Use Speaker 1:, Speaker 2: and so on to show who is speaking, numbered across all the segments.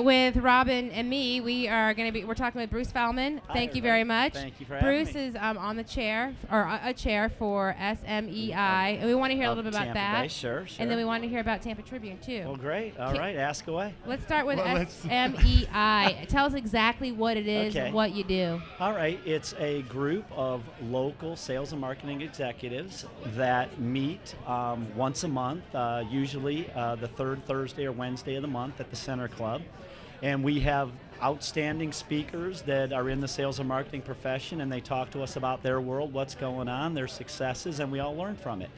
Speaker 1: with Robin and me, we're talking with Bruce Faulmann. Thank you very much.
Speaker 2: Thank you for having me.
Speaker 1: Bruce is on the chair, or a chair for SMEI, and we want to hear a little bit about
Speaker 2: Tampa
Speaker 1: that.
Speaker 2: Bay, sure.
Speaker 1: And then we want to hear about Tampa Tribune too.
Speaker 2: Well, great. All right, ask away.
Speaker 1: Let's start with SMEI. Tell us exactly what it is and what you do.
Speaker 2: All right, it's a group of local sales and marketing executives that meet once a month, usually the third Thursday or Wednesday of the month at the Center Club. And we have outstanding speakers that are in the sales and marketing profession, and they talk to us about their world, what's going on, their successes, and we all learn from it.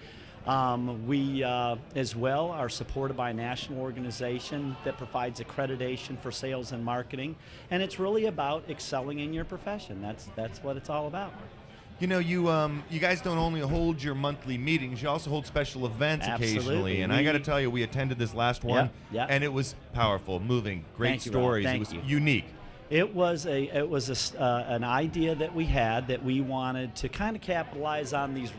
Speaker 2: We, as well, are supported by a national organization that provides accreditation for sales and marketing, and it's really about excelling in your profession. That's what it's all about.
Speaker 3: You know, you guys don't only hold your monthly meetings, you also hold special events occasionally. And I got to tell you, we attended this last one, and it was powerful, moving, great stories. It was unique.
Speaker 2: It was an idea that we had that we wanted to kind of capitalize on these,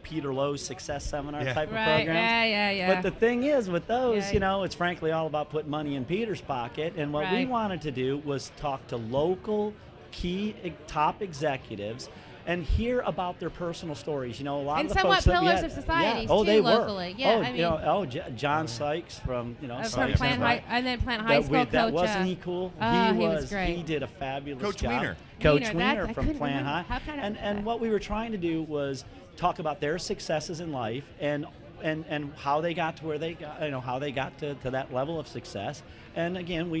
Speaker 2: Peter Lowe's success seminar type of programs.
Speaker 1: Yeah.
Speaker 2: But the thing is, with those, it's frankly all about putting money in Peter's pocket. And what we wanted to do was talk to local key top executives and hear about their personal stories. A lot
Speaker 1: and
Speaker 2: of the
Speaker 1: somewhat
Speaker 2: folks
Speaker 1: pillars of society too,
Speaker 2: they
Speaker 1: locally.
Speaker 2: Were. John Sykes from
Speaker 1: from Plant High School.
Speaker 2: That wasn't he cool?
Speaker 1: He was great.
Speaker 2: He did a fabulous
Speaker 3: Coach
Speaker 2: job.
Speaker 3: Wiener.
Speaker 2: Coach Wiener from Plant High. And what we were trying to do was talk about their successes in life and how they got to where they got, how they got to that level of success. And again,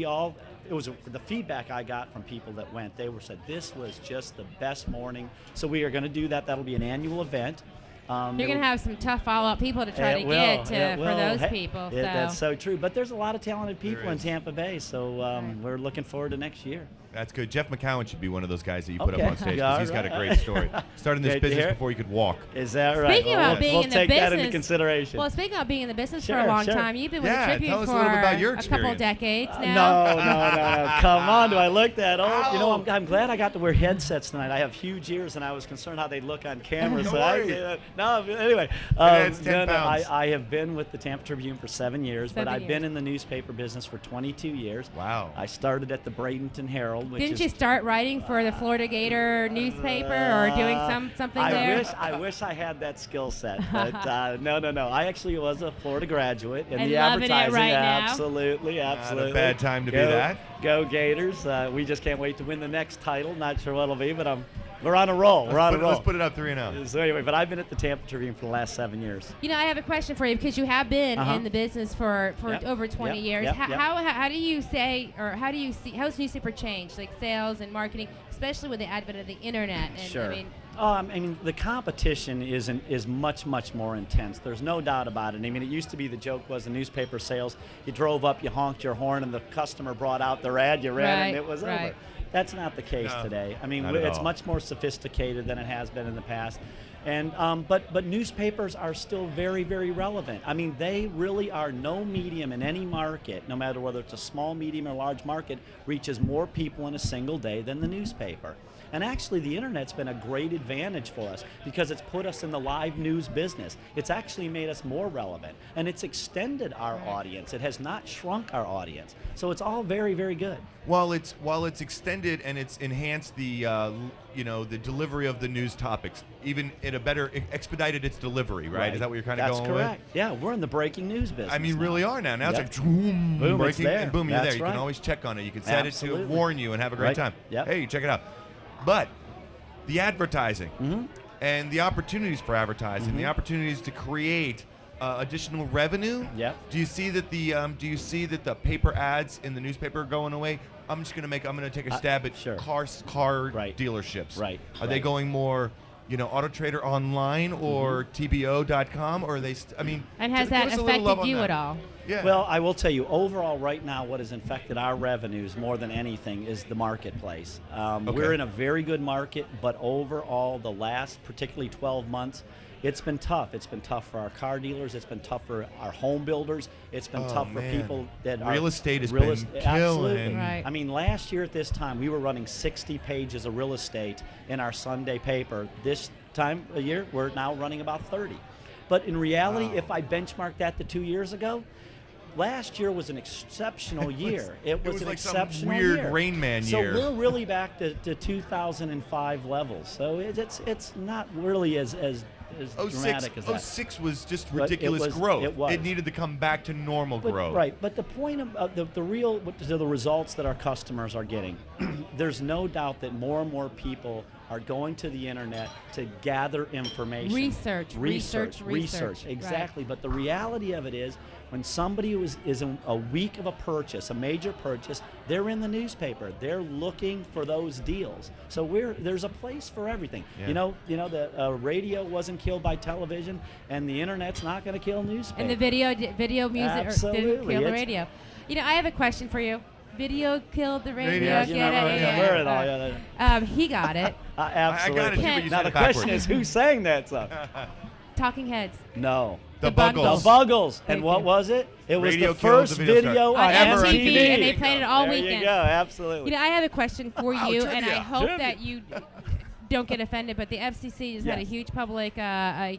Speaker 2: it was the feedback I got from people that went. They said this was just the best morning. So we are going to do that. That'll be an annual event.
Speaker 1: You're going to have some tough follow-up people to try to get for those people.
Speaker 2: That's so true. But there's a lot of talented people in Tampa Bay, so we're looking forward to next year.
Speaker 3: That's good. Jeff McCowan should be one of those guys that you put up on stage because he's got a great story. Started this business before he could walk.
Speaker 2: Is that right?
Speaker 1: Speaking about being in the business,
Speaker 2: we'll take that into consideration.
Speaker 1: Well, speaking of being in the business for a long time, you've been with the Tribune
Speaker 3: tell us
Speaker 1: for
Speaker 3: a little bit about your
Speaker 1: a couple decades
Speaker 2: No.
Speaker 1: now.
Speaker 2: Come on, do I look that old? I'm glad I got to wear headsets tonight. I have huge ears, and I was concerned how they'd look on camera. Anyway. I have been with the Tampa Tribune for 7 years, but I've been in the newspaper business for 22 years.
Speaker 3: Wow.
Speaker 2: I started at the Bradenton Herald.
Speaker 1: Didn't you start writing for the Florida Gator newspaper or doing something there?
Speaker 2: I wish I had that skill set, but no. I actually was a Florida graduate in the
Speaker 1: loving
Speaker 2: advertising.
Speaker 1: It right now.
Speaker 2: Absolutely.
Speaker 3: Not a bad time to be that.
Speaker 2: Go Gators. We just can't wait to win the next title. Not sure what it'll be, but we're on a roll.
Speaker 3: Let's put it up 3-0.
Speaker 2: So anyway, but I've been at the Tampa Tribune for the last 7 years.
Speaker 1: I have a question for you because you have been in the business for over 20 years. How do you say, or how do you see, how's newspaper changed, like sales and marketing, especially with the advent of the internet? And,
Speaker 2: sure. I mean, the competition is much more intense. There's no doubt about it. I mean, it used to be the joke was the newspaper sales. You drove up, you honked your horn, and the customer brought out their ad. You ran it, and it was over. That's not the case today. I mean, it's much more sophisticated than it has been in the past. And but newspapers are still very relevant. I mean, they really are. No medium in any market, no matter whether it's a small, medium, or large market, reaches more people in a single day than the newspaper. And actually, the internet's been a great advantage for us because it's put us in the live news business. It's actually made us more relevant, and it's extended our audience. It has not shrunk our audience. So it's all very good.
Speaker 3: While it's extended and it's enhanced the the delivery of the news topics, even in a better expedited its delivery, right? Is that what you're kind of going with?
Speaker 2: That's correct. Yeah, we're in the breaking news business.
Speaker 3: I mean, really are now. Now it's like boom, breaking, and boom, you're there. You can always check on it. You can set it to warn you and have a great time. Hey, check it out. But the advertising and the opportunities for advertising, the opportunities to create additional revenue. Do you see that the paper ads in the newspaper are going away? I'm going to take a stab at car dealerships. Are they going more, Auto Trader online or TBO.com, or are they?
Speaker 1: And has that affected you at all?
Speaker 2: Yeah. Well, I will tell you, overall, right now, what has infected our revenues more than anything is the marketplace. We're in a very good market, but overall, the last, particularly 12 months, it's been tough. It's been tough for our car dealers. It's been tough for our home builders. It's been tough for people that are
Speaker 3: real estate has been killing.
Speaker 2: Absolutely. I mean, last year at this time, we were running 60 pages of real estate in our Sunday paper. This time of year, we're now running about 30. But in reality, if I benchmark that to 2 years ago, last year was an exceptional year. It was an
Speaker 3: like
Speaker 2: exceptional
Speaker 3: some weird
Speaker 2: year.
Speaker 3: Rain Man
Speaker 2: so
Speaker 3: year.
Speaker 2: we're really back to 2005 levels. So it's not really as dramatic as that.
Speaker 3: 06 was just ridiculous growth. It needed to come back to normal growth.
Speaker 2: Right, but the point of the results that our customers are getting, there's no doubt that more and more people are going to the internet to gather information. Research. Exactly.
Speaker 1: Right.
Speaker 2: But the reality of it is, when somebody is in a week of a purchase, a major purchase, they're in the newspaper. They're looking for those deals. So there's a place for everything.
Speaker 3: Yeah.
Speaker 2: The radio wasn't killed by television, and the internet's not going to kill newspaper.
Speaker 1: And the video music didn't kill the radio. I have a question for you. Video killed the radio. He got it.
Speaker 2: Absolutely.
Speaker 3: I got it too, but you
Speaker 2: now
Speaker 3: said
Speaker 2: the
Speaker 3: it
Speaker 2: question is, who's saying that stuff?
Speaker 1: Talking Heads.
Speaker 2: No.
Speaker 3: The Buggles.
Speaker 2: The Buggles. And what was it? It was
Speaker 3: Radio
Speaker 2: the first video on
Speaker 1: MTV, and they played it all weekend.
Speaker 2: There you go. Absolutely.
Speaker 1: I have a question for you, and I hope
Speaker 2: Trivia.
Speaker 1: that you don't get offended, but the FCC just had a huge public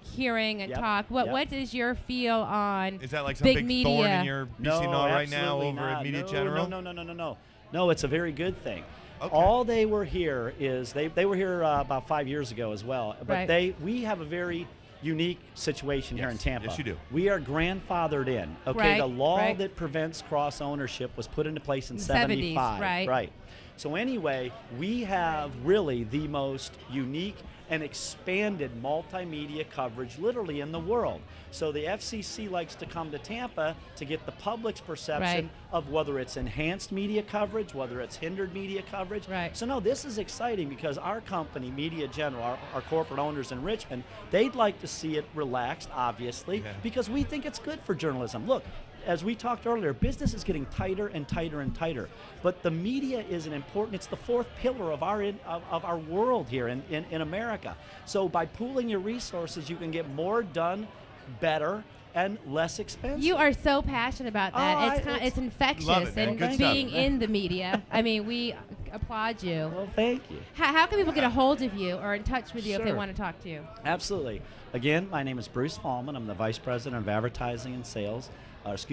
Speaker 1: hearing and talk. What is your feel on
Speaker 3: Is that like some
Speaker 1: big
Speaker 3: big thorn
Speaker 1: media?
Speaker 3: in your BC right now over
Speaker 2: not.
Speaker 3: at Media General?
Speaker 2: No, it's a very good thing.
Speaker 3: Okay.
Speaker 2: All they were here is they were here about 5 years ago as well. But
Speaker 1: Right.
Speaker 2: we have a very unique situation here in Tampa.
Speaker 3: Yes, you do.
Speaker 2: We are grandfathered in. Okay,
Speaker 1: Right,
Speaker 2: the law
Speaker 1: right.
Speaker 2: that prevents cross ownership was put into place in
Speaker 1: 70s,
Speaker 2: 75.
Speaker 1: right.
Speaker 2: So anyway, we have really the most unique and expanded multimedia coverage literally in the world. So the FCC likes to come to Tampa to get the public's perception of whether it's enhanced media coverage, whether it's hindered media coverage.
Speaker 1: Right.
Speaker 2: So no, this is exciting because our company, Media General, our corporate owners in Richmond, they'd like to see it relaxed, obviously, because we think it's good for journalism. Look, as we talked earlier, business is getting tighter and tighter and tighter. But the media is it's the fourth pillar of our world here in America. So by pooling your resources, you can get more done, better, and less expensive.
Speaker 1: You are so passionate about that. It's infectious.
Speaker 3: Love it, man.
Speaker 1: And
Speaker 3: Good
Speaker 1: being
Speaker 3: stuff.
Speaker 1: in the media, I mean, we applaud you.
Speaker 2: Well, thank you.
Speaker 1: How can people get a hold of you or in touch with you if they
Speaker 2: Sure.
Speaker 1: want to talk to you?
Speaker 2: Absolutely. Again, my name is Bruce Faulmann. I'm the Vice President of Advertising and Sales.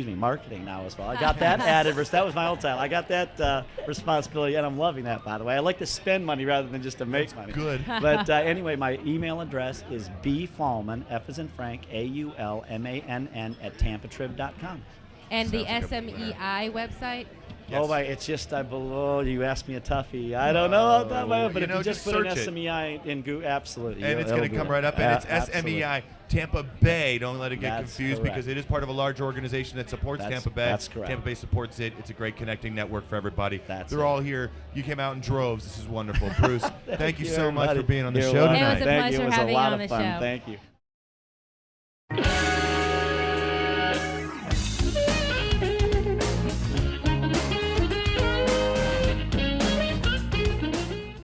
Speaker 2: Marketing now as well. I got that added. That was my old title. I got that responsibility, and I'm loving that, by the way. I like to spend money rather than just to make money.
Speaker 3: Good.
Speaker 2: But anyway, my email address is bfaulmann, F as in Frank, AULMANN @tampatrib.com.
Speaker 1: And the
Speaker 3: Sounds like a
Speaker 1: SMEI website?
Speaker 3: Yes.
Speaker 2: Oh, it's just you asked me a toughie. I don't know about that way, but if you just put an
Speaker 3: search it.
Speaker 2: SMEI in Google, absolutely.
Speaker 3: And it's going to come right up, and it's
Speaker 2: absolutely.
Speaker 3: SMEI Tampa Bay. Don't let it get
Speaker 2: That's
Speaker 3: confused
Speaker 2: correct.
Speaker 3: because it is part of a large organization that supports Tampa Bay.
Speaker 2: That's correct.
Speaker 3: Tampa Bay supports it. It's a great connecting network for everybody.
Speaker 2: That's
Speaker 3: They're
Speaker 2: it.
Speaker 3: all here. You came out in droves. This is wonderful. Bruce, thank you so much
Speaker 2: everybody.
Speaker 3: for being on the
Speaker 2: You're
Speaker 3: show
Speaker 2: welcome.
Speaker 1: It was
Speaker 3: tonight.
Speaker 1: a
Speaker 2: Thank you.
Speaker 1: pleasure
Speaker 2: It was
Speaker 1: having
Speaker 2: a lot
Speaker 1: you on
Speaker 2: of
Speaker 1: the
Speaker 2: fun.
Speaker 1: show.
Speaker 2: Thank you.